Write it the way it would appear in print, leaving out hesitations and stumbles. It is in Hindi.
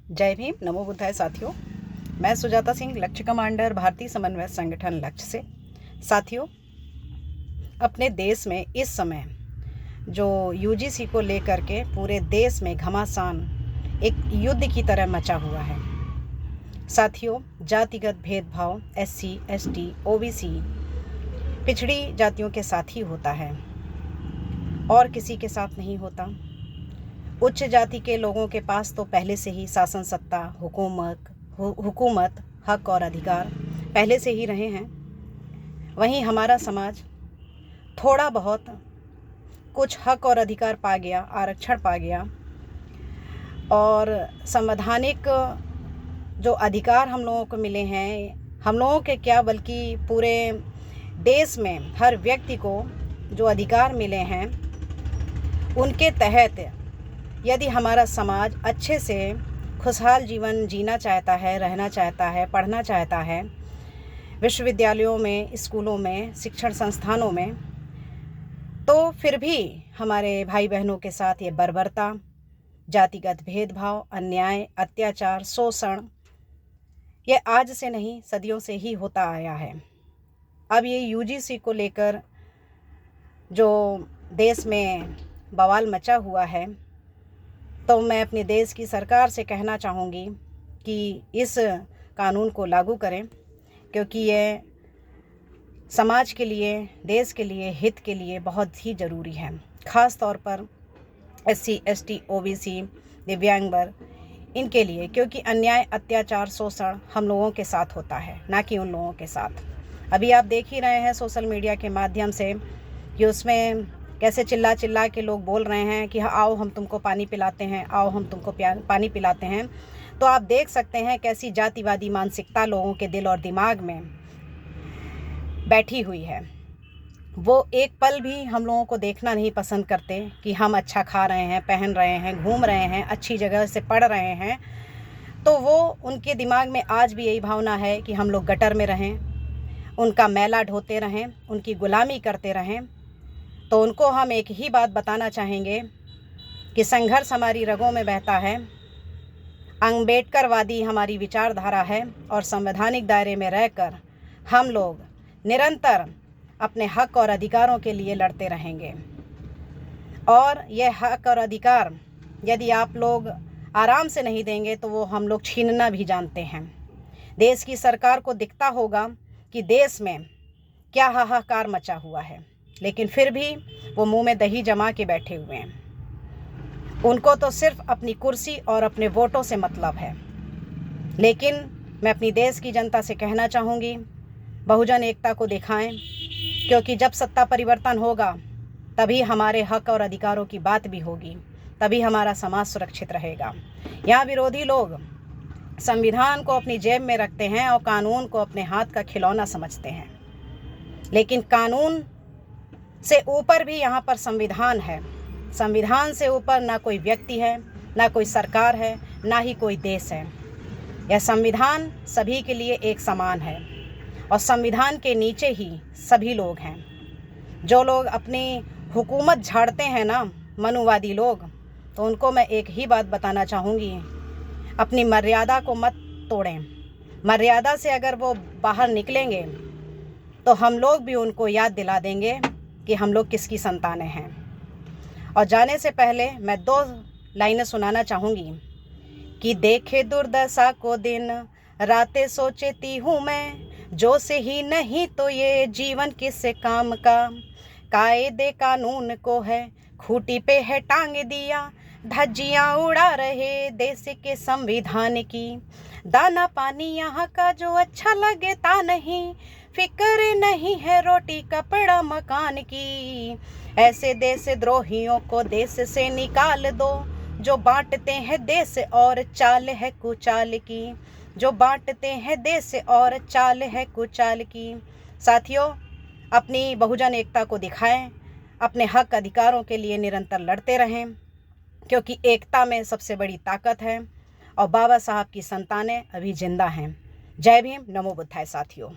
जय भीम, नमो बुद्धाय साथियों। मैं सुजाता सिंह, लक्ष्य कमांडर, भारतीय समन्वय संगठन लक्ष्य से। साथियों, अपने देश में इस समय जो यूजीसी को लेकर के पूरे देश में घमासान एक युद्ध की तरह मचा हुआ है। साथियों, जातिगत भेदभाव SC, ST, OBC पिछड़ी जातियों के साथ ही होता है और किसी के साथ नहीं होता। उच्च जाति के लोगों के पास तो पहले से ही शासन सत्ता, हुकूमत, हक और अधिकार पहले से ही रहे हैं। वहीं हमारा समाज थोड़ा बहुत कुछ हक और अधिकार पा गया, आरक्षण पा गया और संवैधानिक जो अधिकार हम लोगों को मिले हैं, हम लोगों के क्या बल्कि पूरे देश में हर व्यक्ति को जो अधिकार मिले हैं, उनके तहत यदि हमारा समाज अच्छे से खुशहाल जीवन जीना चाहता है, रहना चाहता है, पढ़ना चाहता है, विश्वविद्यालयों में, स्कूलों में, शिक्षण संस्थानों में, तो फिर भी हमारे भाई बहनों के साथ ये बर्बरता, जातिगत भेदभाव, अन्याय, अत्याचार, शोषण ये आज से नहीं सदियों से ही होता आया है। अब ये यूजीसी को लेकर जो देश में बवाल मचा हुआ है, तो मैं अपने देश की सरकार से कहना चाहूँगी कि इस कानून को लागू करें, क्योंकि ये समाज के लिए, देश के लिए, हित के लिए बहुत ही ज़रूरी है। ख़ास तौर पर SC, ST, OBC, दिव्यांग वर्ग इनके लिए, क्योंकि अन्याय, अत्याचार, शोषण हम लोगों के साथ होता है, ना कि उन लोगों के साथ। अभी आप देख ही रहे हैं सोशल मीडिया के माध्यम से कि उसमें कैसे चिल्ला चिल्ला के लोग बोल रहे हैं कि आओ हम तुमको पानी पिलाते हैं, आओ हम तुमको पानी पिलाते हैं। तो आप देख सकते हैं कैसी जातिवादी मानसिकता लोगों के दिल और दिमाग में बैठी हुई है। वो एक पल भी हम लोगों को देखना नहीं पसंद करते कि हम अच्छा खा रहे हैं, पहन रहे हैं, घूम रहे हैं, अच्छी जगह से पढ़ रहे हैं, तो वो उनके दिमाग में आज भी यही भावना है कि हम लोग गटर में रहें, उनका मैला ढोते रहें, उनकी गुलामी करते रहें। तो उनको हम एक ही बात बताना चाहेंगे कि संघर्ष हमारी रगों में बहता है, अम्बेडकरवादी हमारी विचारधारा है और संवैधानिक दायरे में रहकर हम लोग निरंतर अपने हक और अधिकारों के लिए लड़ते रहेंगे। और यह हक और अधिकार यदि आप लोग आराम से नहीं देंगे तो वो हम लोग छीनना भी जानते हैं। देश की सरकार को दिखता होगा कि देश में क्या हाहाकार मचा हुआ है, लेकिन फिर भी वो मुंह में दही जमा के बैठे हुए हैं। उनको तो सिर्फ अपनी कुर्सी और अपने वोटों से मतलब है। लेकिन मैं अपनी देश की जनता से कहना चाहूँगी, बहुजन एकता को दिखाएं, क्योंकि जब सत्ता परिवर्तन होगा तभी हमारे हक और अधिकारों की बात भी होगी, तभी हमारा समाज सुरक्षित रहेगा। यहाँ विरोधी लोग संविधान को अपनी जेब में रखते हैं और कानून को अपने हाथ का खिलौना समझते हैं, लेकिन कानून से ऊपर भी यहाँ पर संविधान है। संविधान से ऊपर ना कोई व्यक्ति है, ना कोई सरकार है, ना ही कोई देश है। यह संविधान सभी के लिए एक समान है और संविधान के नीचे ही सभी लोग हैं। जो लोग अपनी हुकूमत झाड़ते हैं ना, मनुवादी लोग, तो उनको मैं एक ही बात बताना चाहूँगी, अपनी मर्यादा को मत तोड़ें। मर्यादा से अगर वो बाहर निकलेंगे तो हम लोग भी उनको याद दिला देंगे कि हम लोग किसकी संतानें हैं। और जाने से पहले मैं 2 लाइनें सुनाना चाहूँगी कि देखे दुर्दशा को दिन रातें सोचती हूँ मैं, जो से ही नहीं तो ये जीवन किस काम का। कायदे कानून को है खूंटी पे है टांग दिया, धज्जियाँ उड़ा रहे देश के संविधान की। दाना पानी यहाँ का जो अच्छा लगता नहीं, फिक्र नहीं है रोटी कपड़ा मकान की। ऐसे देश द्रोहियों को देश से निकाल दो, जो बांटते हैं देश और चाल है कुचाल की, जो बांटते हैं देश और चाल है कुचाल की। साथियों, अपनी बहुजन एकता को दिखाएं, अपने हक अधिकारों के लिए निरंतर लड़ते रहें, क्योंकि एकता में सबसे बड़ी ताकत है और बाबा साहब की संतानें अभी जिंदा हैं। जय भीम, नमो बुद्धाय साथियों।